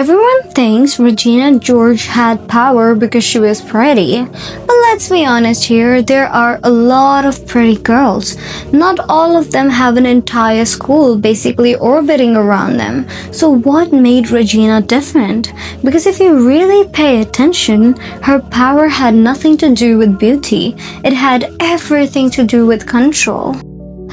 Everyone thinks Regina George had power because she was pretty. But let's be honest here, there are a lot of pretty girls. Not all of them have an entire school basically orbiting around them. So what made Regina different? Because if you really pay attention, her power had nothing to do with beauty. It had everything to do with control.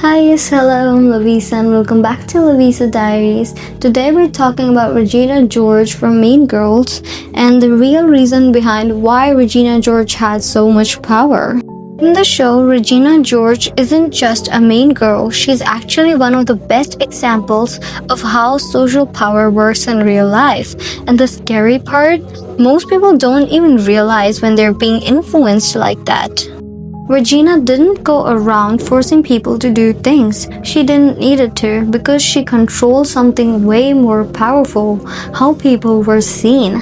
Hi, yes, hello, I'm Lavisa and welcome back to Lavisa Diaries. Today we're talking about Regina George from Mean Girls and the real reason behind why Regina George had so much power. In the show, Regina George isn't just a mean girl, she's actually one of the best examples of how social power works in real life. And the scary part, most people don't even realize when they're being influenced like that. Regina didn't go around forcing people to do things. She didn't need it to because she controlled something way more powerful, how people were seen.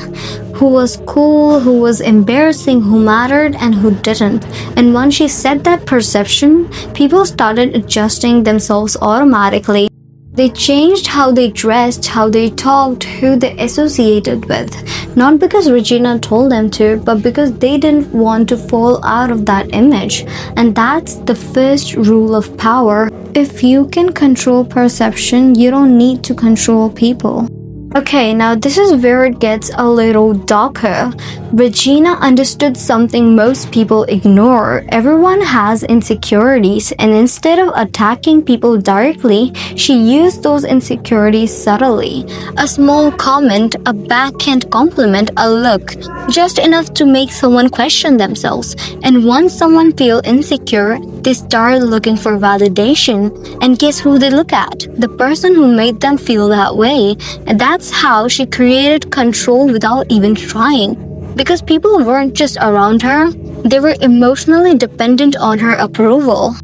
Who was cool, who was embarrassing, who mattered, and who didn't. And once she set that perception, people started adjusting themselves automatically. They changed how they dressed, how they talked, who they associated with. Not because Regina told them to, but because they didn't want to fall out of that image. And that's the first rule of power. If you can control perception, you don't need to control people. Okay, now this is where it gets a little darker. Regina understood something most people ignore. Everyone has insecurities, and instead of attacking people directly, she used those insecurities subtly. A small comment, a backhand compliment, a look, just enough to make someone question themselves. And once someone feels insecure, they start looking for validation. And guess who they look at? The person who made them feel that way. And that's how she created control without even trying. Because people weren't just around her, they were emotionally dependent on her approval.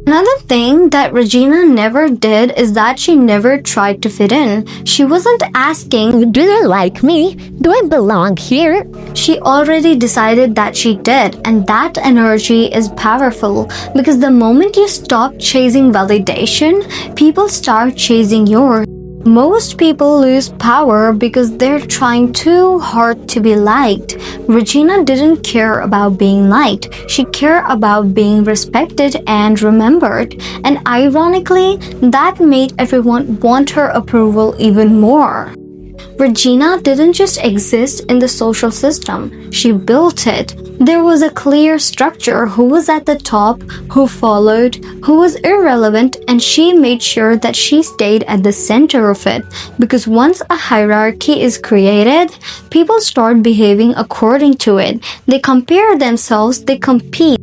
Another thing that Regina never did is that she never tried to fit in. She wasn't asking, "Do they like me? Do I belong here?" She already decided that she did, and that energy is powerful because the moment you stop chasing validation, people start chasing yours. Most people lose power because they're trying too hard to be liked. Regina didn't care about being liked. She cared about being respected and remembered. And ironically, that made everyone want her approval even more. Regina didn't just exist in the social system, she built it. There was a clear structure: who was at the top, who followed, who was irrelevant, and she made sure that she stayed at the center of it. Because once a hierarchy is created, people start behaving according to it. They compare themselves, they compete.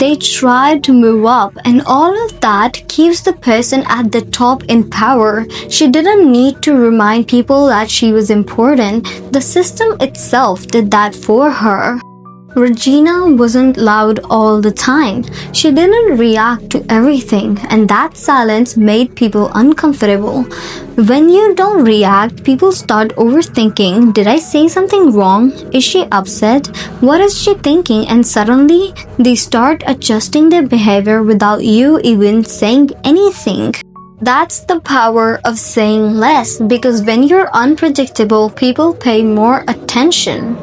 They try to move up, and all of that keeps the person at the top in power. She didn't need to remind people that she was important. The system itself did that for her. Regina wasn't loud all the time. She didn't react to everything, and that silence made people uncomfortable. When you don't react, people start overthinking. Did I say something wrong? Is she upset? What is she thinking? And suddenly, they start adjusting their behavior without you even saying anything. That's the power of saying less, because when you're unpredictable, people pay more attention.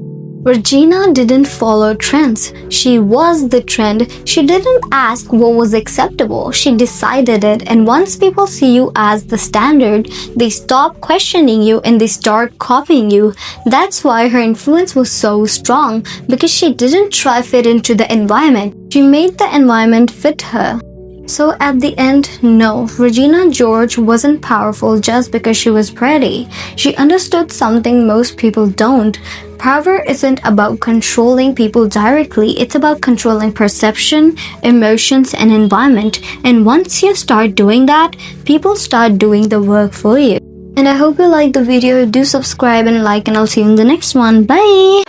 Regina didn't follow trends. She was the trend. She didn't ask what was acceptable. She decided it. And once people see you as the standard, they stop questioning you and they start copying you. That's why her influence was so strong, because she didn't try to fit into the environment. She made the environment fit her. So at the end, no, Regina George wasn't powerful just because she was pretty. She understood something most people don't. Power isn't about controlling people directly, it's about controlling perception, emotions, and environment. And once you start doing that, people start doing the work for you. And I hope you liked the video. Do subscribe and like, and I'll see you in the next one. Bye!